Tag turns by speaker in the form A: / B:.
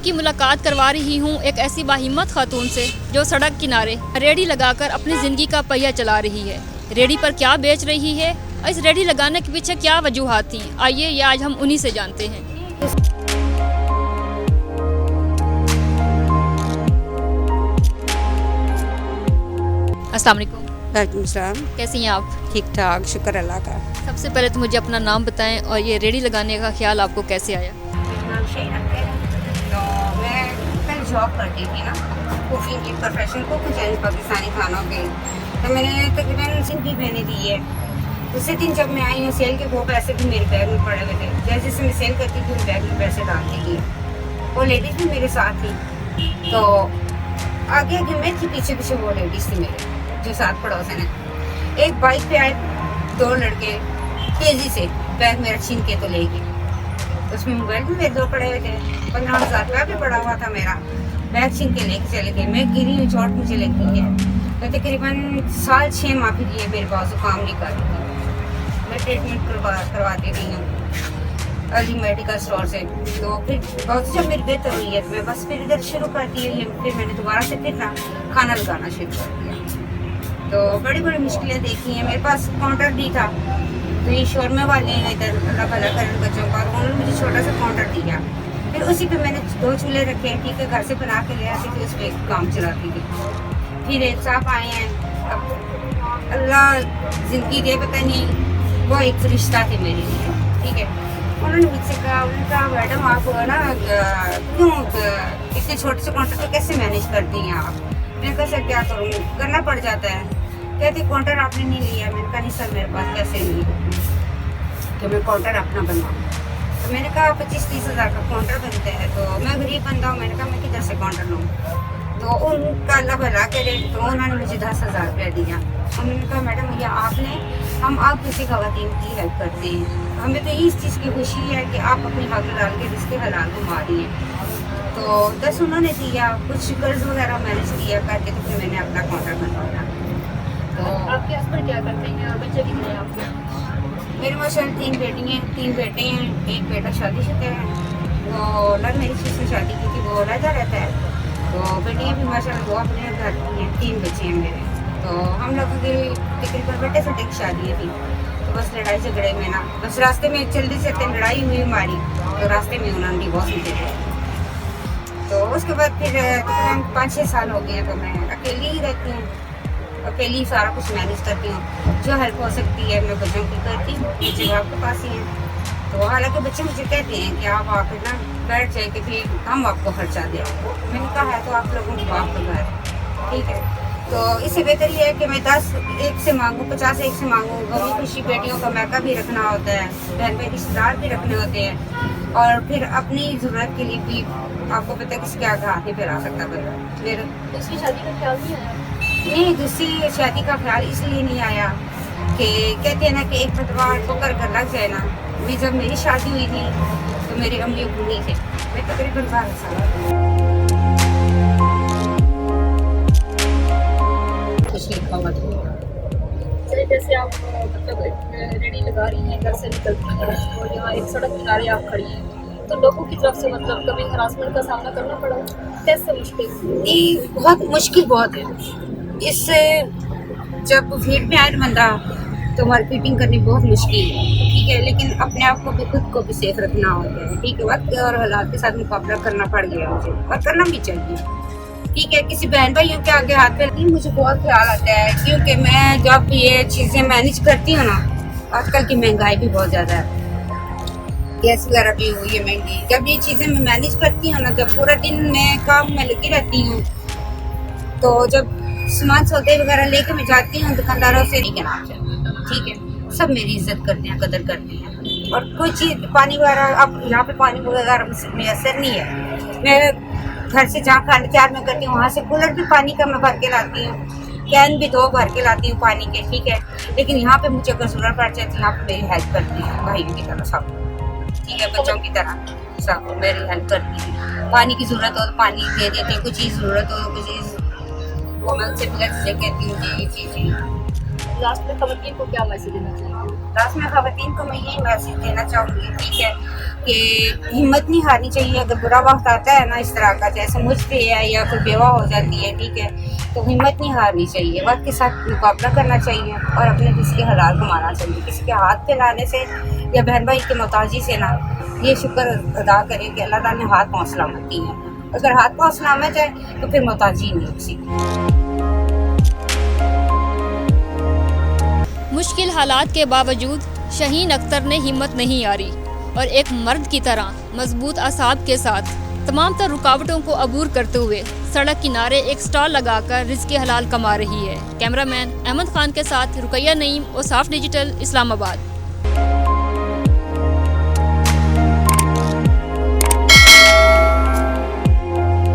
A: आपकी मुलाकात करवा रही हूँ एक ऐसी बाहिम्मत खातून से जो सड़क किनारे रेडी लगाकर अपनी ज़िंदगी का पहिया चला रही है। रेडी पर क्या बेच रही है और इस रेडी लगाने के पीछे क्या वजूहात थी, आइए ये आज हम उन्हीं से जानते हैं। अस्सलाम वालेकुम।
B: वालेकुम सलाम।
A: कैसी हैं आप?
B: ठीक ठाक, शुक्र अल्लाह का।
A: सबसे पहले तो मुझे अपना नाम बताएं और ये रेडी लगाने का ख्याल आपको कैसे आया?
B: मेरा नाम शहीना है। तो मैं पहले जॉब करती थी ना, कुकिंग की प्रोफेशन को कुछ पाकिस्तानी खानों के, तो मैंने तकरीबन सिंधी मैंने दी है। दूसरे दिन जब मैं आई हूँ सेल के, वो पैसे भी मेरे बैग में पड़े हुए थे। जैसे जैसे मैं सेल करती थी बैग में पैसे डालती थी। वो लेडीज़ भी मेरे साथ थी, तो आगे आगे मैं थी, पीछे पीछे वो लेडीज़ थी मेरे जो साथ पड़ोसन है। एक बाइक पे आए 2 लड़के तेजी से बैग मेरा छीन के तो ले गए। उसमें मोबाइल भी मेरे 2 पड़े हुए थे, 15,000 रुपया भी पड़ा हुआ था मेरा। बैग छीन के लेके चले गए। मैं गिरी हुई, चोट मुझे लगी है। तो तकरीबन 6 माह भी लिए मेरे पास काम नहीं कर रही थी। मैं ट्रीटमेंट करवाती रही हूँ अर्ली मेडिकल स्टोर से। तो फिर बहुत जब मेरी बेहतर हुई है तो मैं बस फिर इधर शुरू कर दी है। फिर मैंने दोबारा से फिर ना खाना लगाना शुरू कर दिया। तो बड़ी बड़ी मुश्किलें देखी हैं। मेरे पास काउंटर नहीं था, तो ये शोरमे वाले हैं इधर, अल्लाह भला करें बच्चों का, उन्होंने मुझे छोटा सा काउंटर दिया। फिर उसी पे मैंने 2 चूल्हे रखे, ठीक है, घर से बना के ले आती थी, उस पर काम चलाती थी। फिर एक साहब आए हैं, अब अल्लाह ज़िंदगी दे, पता नहीं, वो एक रिश्ता थे मेरे लिए, ठीक है। उन्होंने मुझसे कहा, उन्होंने कहा मैडम आप ना क्यों इतने छोटे से काउंटर को कैसे मैनेज करती हैं आप? मैं कहा सर क्या करूँ, करना पड़ जाता है। कहते काउंटर आपने नहीं लिया। मैंने कहा नहीं सर मेरे पास पैसे नहीं कि मैं काउंटर अपना बनवाऊँ। तो मैंने कहा 25-30 हज़ार का काउंटर बनता है, तो मैं गरीब बंदा हूँ। मैंने कहा मैं किधर से काउंटर लूँ? तो उनका अल्लाह भला करे, तो उन्होंने मुझे 10,000 रुपया दिया। उन्होंने कहा मैडम ये आपने, हम आप किसी खवातीन की हेल्प करते हैं, हमें तो इस चीज़ की खुशी है कि आप अपनी हक डाल के रिश्ते हलाल को मारी हैं। तो 10 उन्होंने दिया, कुछ कर्ज वगैरह मैनेज किया करके, तो फिर मैंने अपना काउंटर बनवाया।
A: तो आपके हस्बैंड क्या करते हैं और बच्चे कितने हैं आपके?
B: मेरे माशाल्लाह 3 बेटी हैं, 3 बेटे हैं, एक बेटा शादीशुदा है। वो लव मैरिज से शादी की थी, वो अलग रहता है। तो बेटियाँ भी माशाल्लाह वो अपने घर की हैं, 3 बच्चे हैं मेरे। तो हम लोगों की तकरीबन बेटे से एक शादी थी, तो बस लड़ाई झगड़े में ना, बस रास्ते में जल्दी से लड़ाई हुई हमारी, तो रास्ते में उन्होंने डिवोर्स मुझे दिया। तो उसके बाद फिर तकरीबन 5-6 साल हो गए हैं, तो मैं अकेली ही रहती हूँ, अकेली सारा कुछ मैनेज करती हूँ। जो हेल्प हो सकती है मैं बच्चों की करती हूँ, बच्चे आपके पास ही हैं। तो हालांकि बच्चे मुझे कहते हैं कि आप ना बैठ जाए कि फिर हम आपको खर्चा दें। मैंने कहा है तो आप लोगों को बाप का घर, ठीक है। तो इससे बेहतर ये है कि मैं 10 एक से मांगूँ, 50 एक से मांगूँ। गमी खुशी बेटियों का मैका भी रखना होता है, बहन भाई रिश्तेदार भी रखने होते हैं, और फिर अपनी ज़रूरत के लिए भी आपको पता है किसी के आगे हाथ नहीं फैला सकता बंदा। फिर
A: दूसरी शादी का ख्याल नहीं आया?
B: नहीं, दूसरी शादी का ख्याल इसलिए नहीं आया कि कहते हैं ना कि एक पतवार पकड़ कर लग जाए ना। मैं जब मेरी शादी हुई थी तो मेरे अम्मी अब्बू नहीं थे, मैं तकरीबन 12 साल कुछ लिखा हुआ था।
A: जैसे आप मतलब रेडी लगा रही हैं, घर से निकलती हैं और यहाँ एक सड़क किनारे आप खड़ी हैं, तो लोगों की तरफ से मतलब कभी हरासमेंट का सामना करना पड़ा? कैसे मुश्किल?
B: नहीं, बहुत मुश्किल बहुत है। इससे जब भीड़ में आए बंदा तो मार्केटिंग करनी बहुत मुश्किल है, ठीक है, लेकिन अपने आप को भी खुद को भी सेफ रखना होता है, ठीक है। वक्त और हालात के साथ मुकाबला करना पड़ गया मुझे, और करना भी चाहिए, ठीक है। किसी बहन भाइयों के आगे हाथ फैलती मुझे बहुत ख्याल आता है, क्योंकि मैं जब ये चीज़ें मैनेज करती हूँ ना, आजकल की महंगाई भी बहुत ज़्यादा है, गैस वगैरह भी हुई है महंगी। जब ये चीज़ें मैं मैनेज करती हूँ ना, जब पूरा दिन मैं काम में लगी रहती हूँ, तो जब सामान सौदे वगैरह लेके मैं जाती हूँ दुकानदारों से, नहीं कहना चाहिए, ठीक है, सब मेरी इज्जत करते हैं, कदर करते हैं। और कोई चीज़ पानी वगैरह, अब यहाँ पे पानी वगैरह मैसर नहीं है। मैं घर से जहाँ खाना तैयार में करती हूँ, वहाँ से कूलर भी पानी का मैं भर के लाती हूँ, कैन भी 2 भर के लाती हूँ पानी के, ठीक है। लेकिन यहाँ पे मुझे अगर ज़रूरत पड़ जाए तो यहाँ पे मेरी हेल्प करती है भाइयों की तरह सब, ठीक है, बच्चों की तरह सब मेरी हेल्प करती है। पानी की ज़रूरत हो तो पानी दे देते हैं, कुछ चीज़ ज़रूरत हो तो कुछ चीज़ वो मैं उनसे कहती हूँ कि ये चीज़
A: लास्ट में खवातीन को क्या मैसेज देना चाहिए?
B: लास्ट में खवातीन को मैं यही मैसेज देना चाहूँगी, ठीक है, कि हिम्मत नहीं हारनी चाहिए। अगर बुरा वक्त आता है ना इस तरह का, जैसे मुझ पे है या कोई बेवा हो जाती है, ठीक है, तो हिम्मत नहीं हारनी चाहिए, वक्त के साथ मुकाबला करना चाहिए और अपने रिज़्क़ के हलाल कमाना चाहिए। किसी के हाथ पे लाने से या बहन भाई की मोहताजी से ना, ये शुक्र अदा करें कि अल्लाह ताला ने हाथ पाँव सलामत की है। अगर हाथ पाँव सलामत है तो फिर मोहताजी नहीं किसी की।
A: मुश्किल हालात के बावजूद शहीन अख्तर ने हिम्मत नहीं हारी और एक मर्द की तरह मजबूत असाब के साथ तमाम तर रुकावटों को अबूर करते हुए सड़क किनारे एक स्टॉल लगाकर रिज़्क़ हलाल कमा रही है। कैमरामैन अहमद खान के साथ रुकैया नईम और साफ डिजिटल, इस्लामाबाद।